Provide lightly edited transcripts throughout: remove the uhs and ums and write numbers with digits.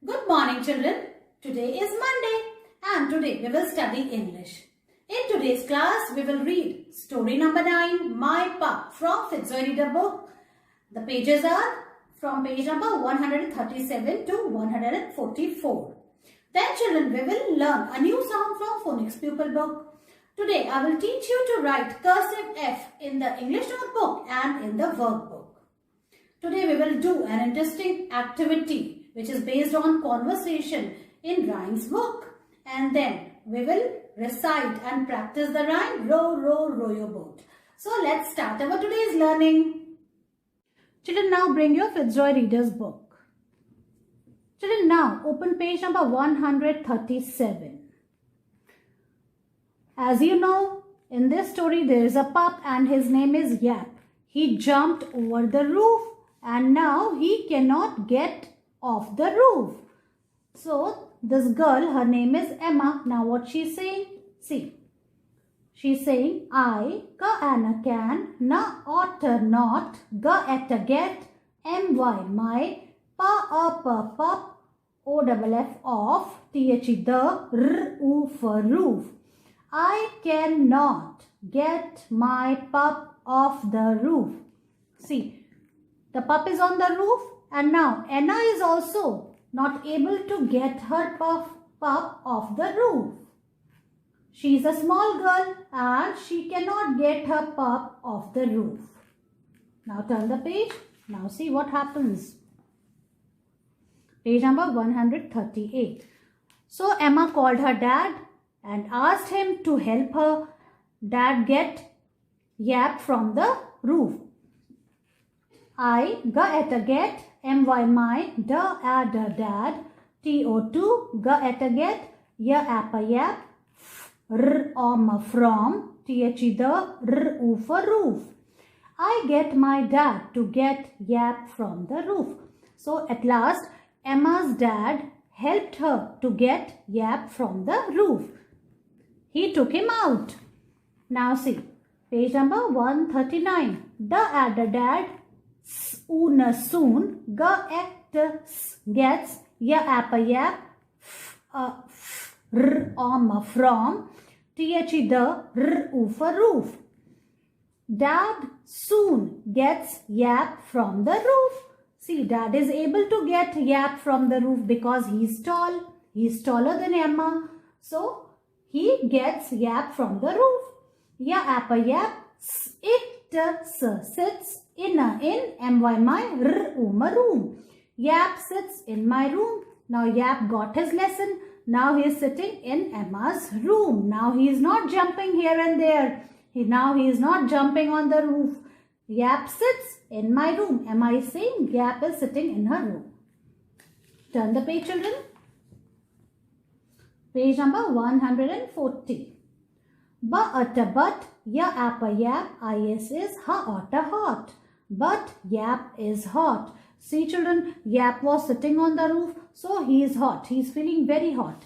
Good morning, children. Today is Monday and today we will study English. In today's class, we will read story number 9, My Pup from Fitzroy Reader book. The pages are from page number 137 to 144. Then, children, we will learn a new sound from Phonics Pupil book. Today, I will teach you to write cursive F in the English notebook and in the workbook. Today, we will do an interesting activity which is based on conversation in rhymes book, and then we will recite and practice the rhyme row, row, row your boat. So let's start our today's learning. Children, now bring your Fitzroy Reader's book. Children, now open page number 137. As you know, in this story there is a pup and his name is Yap. He jumped over the roof and now he cannot get off the roof. So this girl, her name is Emma. Now what she's saying? See. She's saying I, ka and a can, na otter not, ga at a get, my, pa a pup, o double f off, the, r u for roof. I cannot get my pup off the roof. See, the pup is on the roof and now Anna is also not able to get her pup off the roof. She is a small girl and she cannot get her pup off the roof. Now turn the page. Now see what happens. Page number 138. So Emma called her dad and asked him to help her dad get Yap from the roof. I, ga at a get, my, da ad a dad, to, ga at a get, ya app a yap, r from, the, r u for roof. I get my dad to get Yap from the roof. So at last, Emma's dad helped her to get Yap from the roof. He took him out. Now see, page number 139. Da ad a dad, una soon, ga at gets, ya app a yap, r from, the, r u for roof. Dad soon gets Yap from the roof. See, Dad is able to get Yap from the roof because he's tall. He's taller than Emma. So, he gets Yap from the roof. Ya app a yap, it sits in my room. Yap sits in my room. Now Yap got his lesson. Now he is sitting in Emma's room. Now he is not jumping here and there. Now he is not jumping on the roof. Yap sits in my room. Emma is saying Yap is sitting in her room. Turn the page, children. Page number 140. Ba at a but, ya app a yap, is ha at a hot. But Yap is hot. See, children, Yap was sitting on the roof, so he is hot. He is feeling very hot.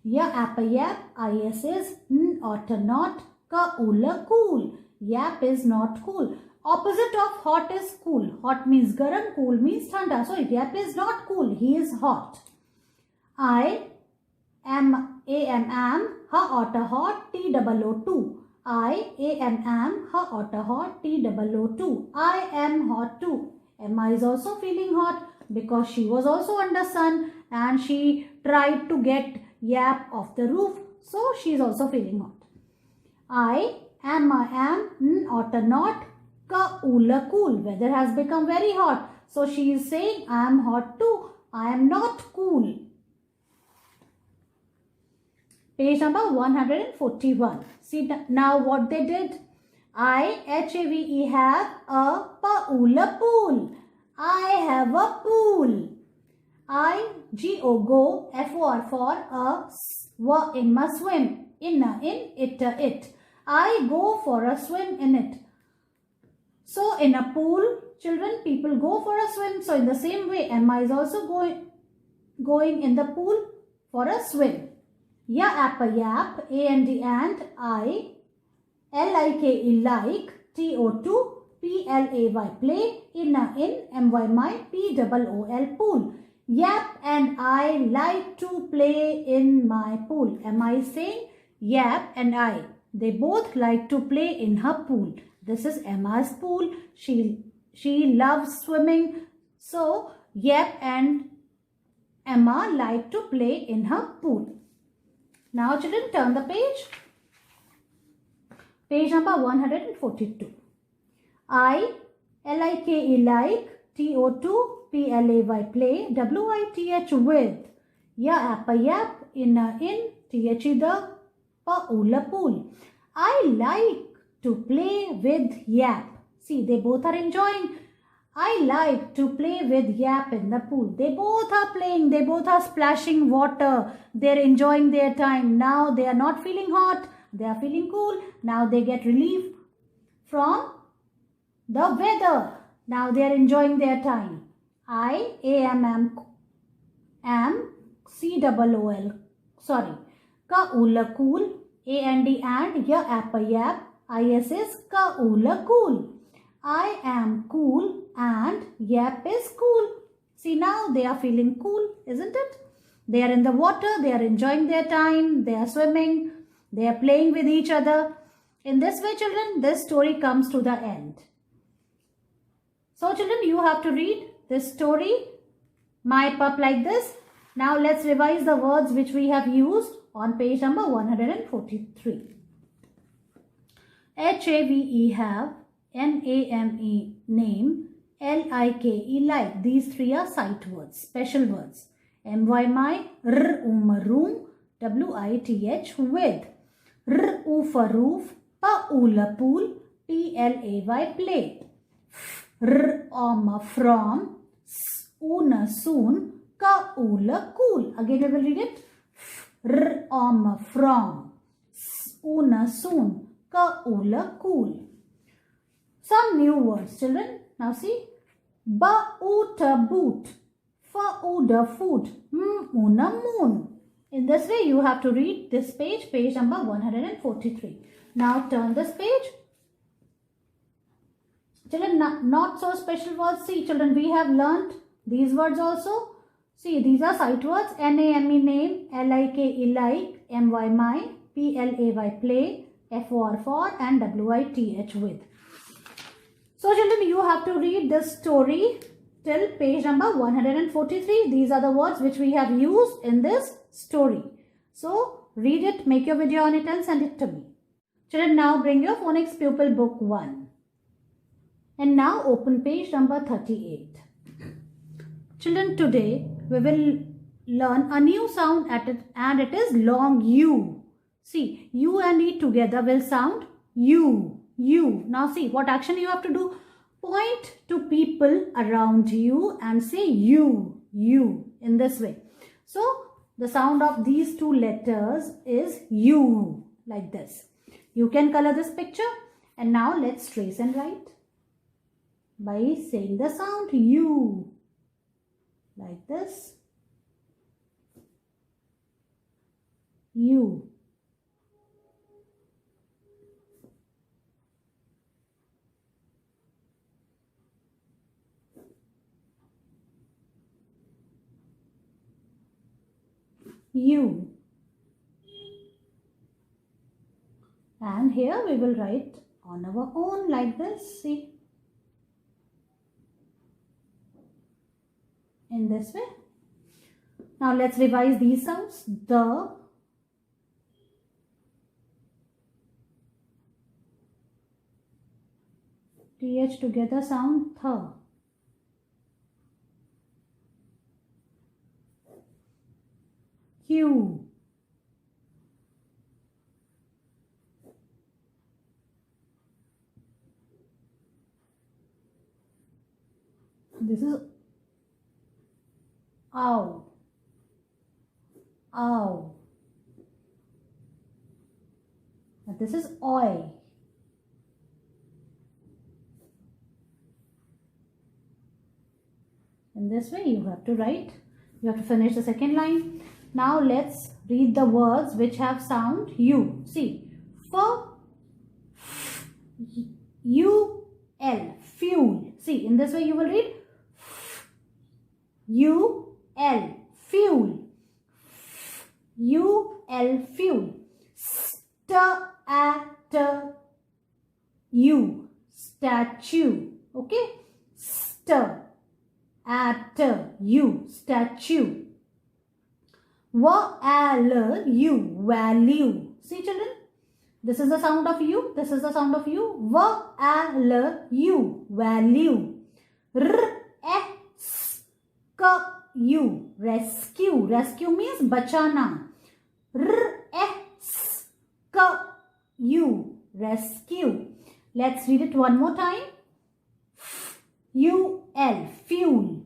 Ya app a yap, is at a not, ka ula cool. Yap is not cool. Opposite of hot is cool. Hot means garam, cool means thanda. So Yap is not cool. He is hot. I am ha at a hot, T-O-O-2. I am ha at a hot, T-O-O-2. I am hot too. Emma is also feeling hot because she was also under sun and she tried to get Yap off the roof. So she is also feeling hot. I am at a not, ka ula cool. Weather has become very hot. So she is saying I am hot too. I am not cool. Page number 141. See now what they did. I, H-A-V-E, have a paula pool. I have a pool. I, G-O, go, F-O-R for a, in my swim. In, it. I go for a swim in it. So in a pool, children, people go for a swim. So in the same way, Emma is also going in the pool for a swim. Ya app a yap, A-N-D and I, L-I-K-E like, T-O-2, P-L-A-Y play, in, my, P-O-O-L pool. Yap and I like to play in my pool. Am I saying Yap and I? They both like to play in her pool. This is Emma's pool. She loves swimming. So Yap and Emma like to play in her pool. Now children, turn the page. Page number 142. I, L-I-K-E like, T-O-2, P-L-A-Y play, W-I-T-H with, ya yap, in, T-H the, pa-ula pool. I like to play with Yap. See, they both are enjoying. I like to play with Yap in the pool. They both are playing. They both are splashing water. They're enjoying their time. Now they are not feeling hot. They are feeling cool. Now they get relief from the weather. Now they are enjoying their time. I, A-M-M, am, C-O-O-L, sorry, ka-ula cool, A-N-D and, ya-appa yap, I-S is ka-ula cool. I am cool and Yap is cool. See, now they are feeling cool, isn't it? They are in the water, they are enjoying their time, they are swimming, they are playing with each other. In this way, children, this story comes to the end. So, children, you have to read this story, My Pup, like this. Now, let's revise the words which we have used on page number 143. H-A-V-E have, N-A-M-E name, L-I-K-E like. These three are sight words, special words. M-Y my, R-U-M room, W-I-T-H with. R-U for roof, Pa-U-la pool, P-L-A-Y play. R-O-M from, S-U-na soon, Ka-U-la cool. Again we will read it. R-O-M from, S-U-na soon, Ka-U-la cool. Some new words, children. Now see. Ba-u-ta boot. Fa-u-da food. M-una moon. In this way, you have to read this page, page number 143. Now turn this page. Children, not so special words. See, children, we have learnt these words also. See, these are sight words. N-A-M-E name, L-I-K-E like, M-Y my, P-L-A-Y play, F-O-R for and W-I-T-H with. So children, you have to read this story till page number 143. These are the words which we have used in this story. So read it, make your video on it and send it to me. Children, now bring your phonics pupil book 1. And now open page number 38. Children, today we will learn a new sound at it, and it is long U. See, U and E together will sound U. You. Now see what action you have to do. Point to people around you and say you in this way. So the sound of these two letters is U, like this. You can color this picture, and now let's trace and write by saying the sound U, like this. U. U. And here we will write on our own like this. See, in this way. Now let's revise these sounds. The, TH together sound th. Q. This is ow. Ow. And this is oi. In this way you have to write. You have to finish the second line. Now let's read the words which have sound U. See, U-L, fuel. See, in this way you will read U-L. L, fuel. U-L, fuel. U, statue. Okay? U, statue. Value, value. See children? This is the sound of U. This is the sound of U. Value, value. Rescue, rescue. Rescue means bachana. Rescue, rescue. Let's read it one more time. U-L, fuel.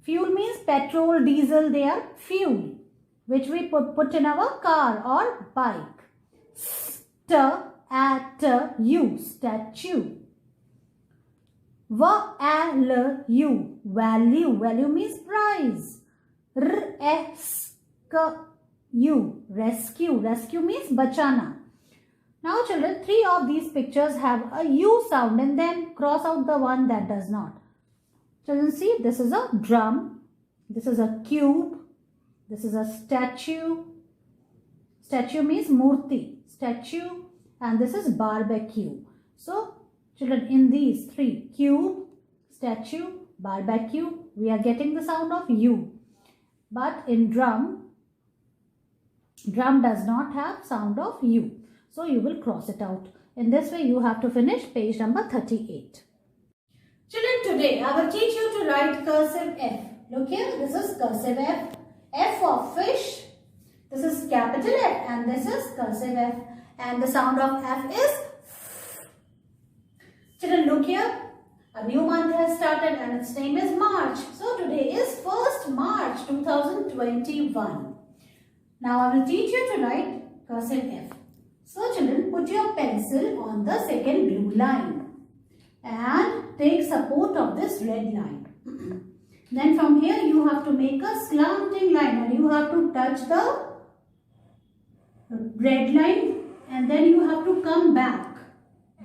Fuel means petrol, diesel, they are fuel, which we put in our car or bike. U, statue. Value, value. Value means price. Rescue, rescue. Rescue means bachana. Now children, 3 of these pictures have a U sound in them. Cross out the one that does not. Children, see, this is a drum. This is a cube. This is a statue. Statue means murti. Statue. And this is barbecue. So, children, in these 3, cube, statue, barbecue, we are getting the sound of U. But in drum does not have sound of U. So, you will cross it out. In this way, you have to finish page number 38. Children, today I will teach you to write cursive F. Look here, this is cursive F. F of fish. This is capital F and this is cursive F. And the sound of F is. Children, look here. A new month has started and its name is March. So today is 1st March 2021. Now I will teach you to write cursive F. So children, put your pencil on the second blue line and take support of this red line. Then from here you have to make a slanting line and you have to touch the red line and then you have to come back,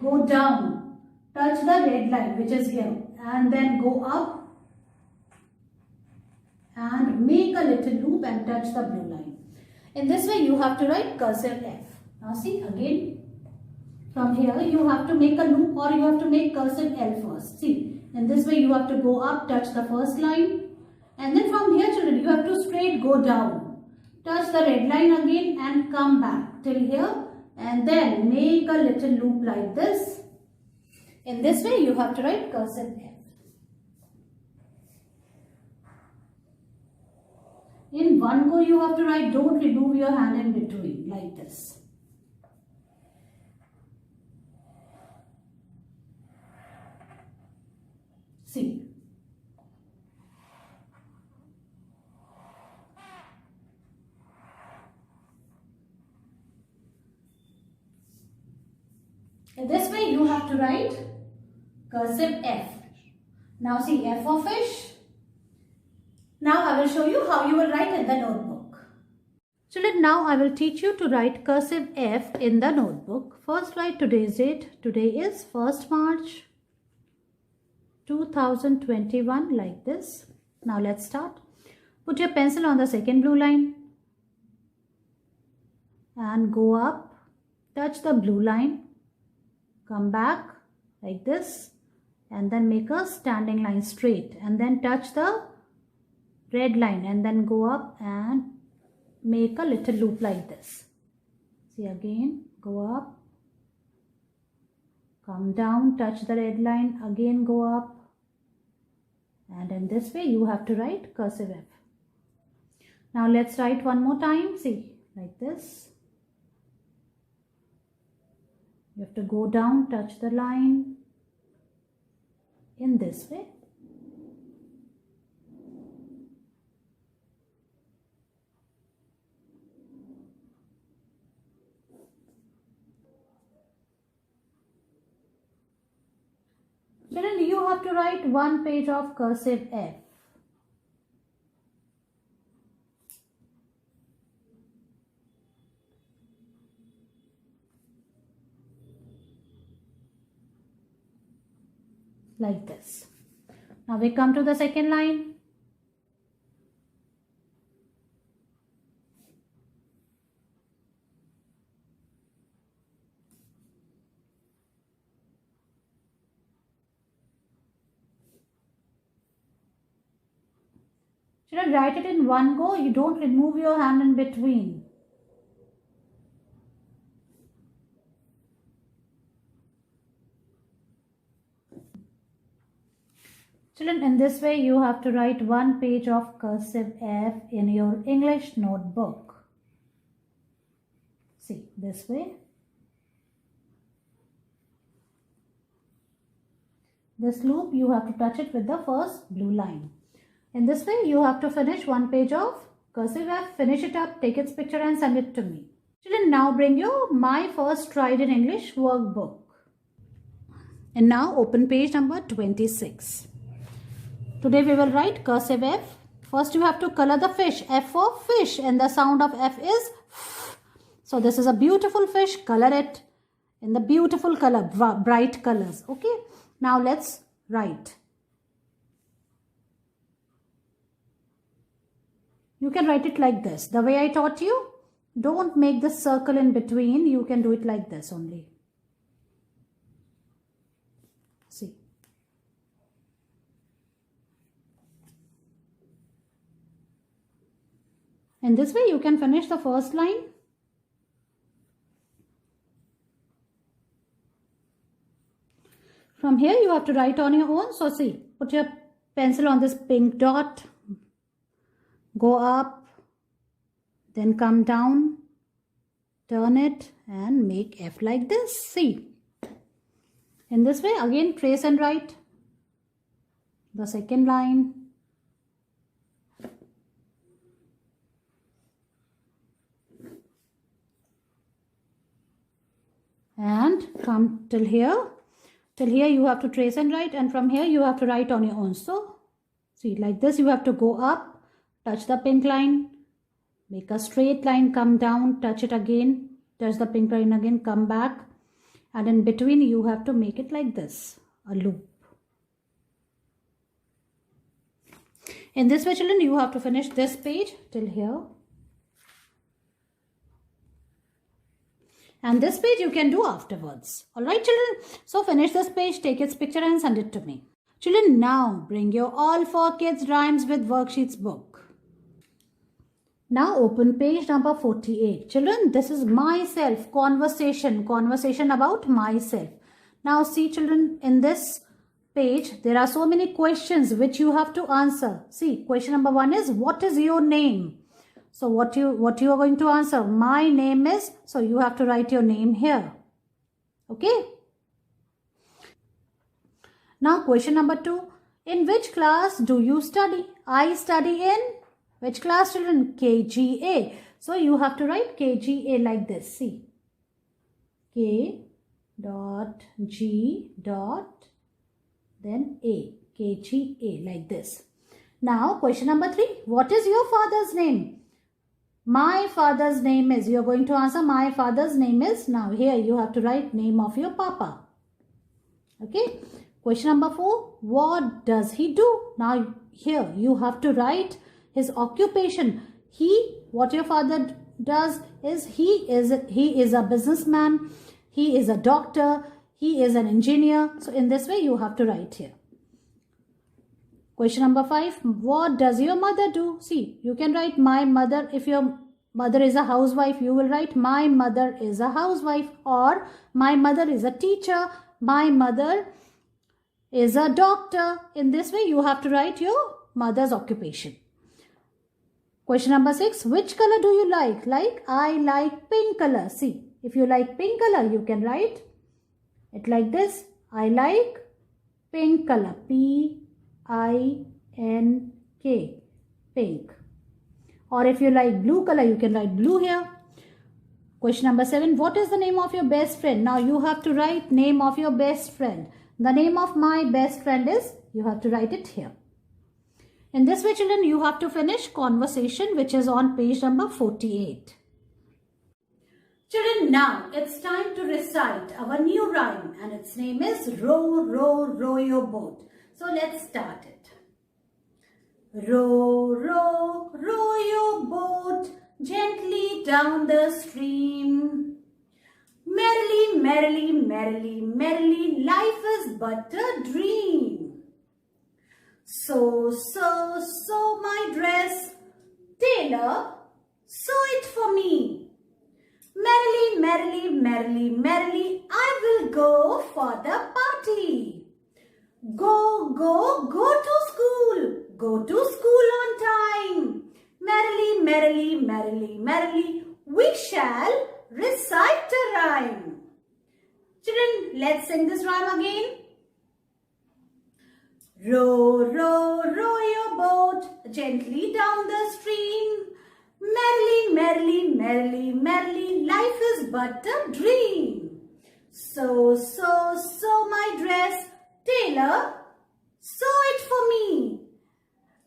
go down, touch the red line which is here and then go up and make a little loop and touch the blue line. In this way you have to write cursive F. Now see again, from here you have to make a loop or you have to make cursive L first. See, in this way you have to go up, touch the first line and then from here children you have to straight go down, touch the red line again and come back till here and then make a little loop like this. In this way you have to write cursive F. In one go you have to write, don't remove your hand in between like this. See. In this way you have to write cursive F. Now see F of fish. Now I will show you how you will write in the notebook. Children, now I will teach you to write cursive F in the notebook. First write today's date. Today is 1st March 2021 like this. Now let's start. Put your pencil on the second blue line and go up, touch the blue line, come back like this and then make a standing line straight and then touch the red line and then go up and make a little loop like this. See again, go up, come down, touch the red line, again go up and in this way you have to write cursive F. Now let's write one more time. See, like this. You have to go down, touch the line in this way. Children, you have to write one page of cursive F. Like this. Now we come to the second line. Children, write it in one go. You don't remove your hand in between. Children, in this way you have to write one page of cursive F in your English notebook. See, this way. This loop you have to touch it with the first blue line. In this way you have to finish one page of cursive F, finish it up, take its picture and send it to me. Children, now bring your My First Stride in English workbook. And now open page number 26. Today we will write cursive F. First you have to color the fish. F for fish, and the sound of F is F. So this is a beautiful fish. Color it in the beautiful color, bright colors. Okay. Now let's write. You can write it like this. The way I taught you. Don't make the circle in between. You can do it like this only. See. In this way you can finish the first line. From here you have to write on your own. So see, put your pencil on this pink dot. Go up. Then come down. Turn it and make F like this. See. In this way again trace and write the second line. And come till here. Till here you have to trace and write, and from here you have to write on your own. So see, like this you have to go up, touch the pink line, make a straight line, come down, touch it again, touch the pink line again, come back, and in between you have to make it like this, a loop. In this way, children, you have to finish this page till here. And this page you can do afterwards. Alright, children. So finish this page, take its picture and send it to me. Children, now bring your All for Kids Rhymes with Worksheets book. Now open page number 48. Children, this is myself, conversation about myself. Now see, children, in this page, there are so many questions which you have to answer. See, question number 1 is, what is your name? So what you are going to answer? My name is, so you have to write your name here. Okay. Now question number 2. In which class do you study? I study in which class, children? KGA. So you have to write KGA like this. See. K dot G dot then A. KGA like this. Now question number 3. What is your father's name? My father's name is, you are going to answer my father's name is. Now here you have to write name of your papa. Okay. Question number 4. What does he do? Now here you have to write his occupation. What your father does is he is a businessman. He is a doctor. He is an engineer. So in this way you have to write here. Question number 5. What does your mother do? See, you can write my mother. If your mother is a housewife, you will write my mother is a housewife, or my mother is a teacher. My mother is a doctor. In this way, you have to write your mother's occupation. Question number 6. Which color do you like? Like, I like pink color. See, if you like pink color, you can write it like this. I like pink color. P-I-N-K. Pink. Or if you like blue color, you can write blue here. Question number 7. What is the name of your best friend? Now you have to write name of your best friend. The name of my best friend is, you have to write it here. In this way, children, you have to finish conversation, which is on page number 48. Children, now it's time to recite our new rhyme, and its name is Row, Row, Row Your Boat. So let's start it. Row, row, row your boat gently down the stream. Merrily, merrily, merrily, merrily, life is but a dream. Sew my dress. Tailor, sew it for me. Merrily, merrily, merrily, merrily, I will go for the party. Go, go, go to school. Go to school on time. Merrily, merrily, merrily, merrily, we shall recite a rhyme. Children, let's sing this rhyme again. Row, row, row your boat gently down the stream. Merrily, merrily, merrily, merrily, life is but a dream. Sew, my dress. Tailor, sew it for me.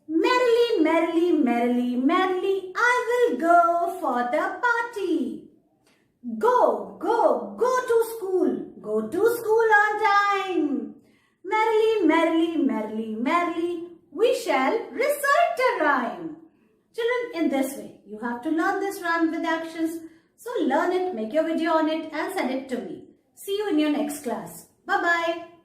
Merrily, merrily, merrily, merrily, I will go for the party. Go, go, go to school. Go to school on time. Merrily, merrily, merrily, merrily, we shall recite a rhyme. Children, in this way, you have to learn this rhyme with actions. So learn it, make your video on it and send it to me. See you in your next class. Bye-bye.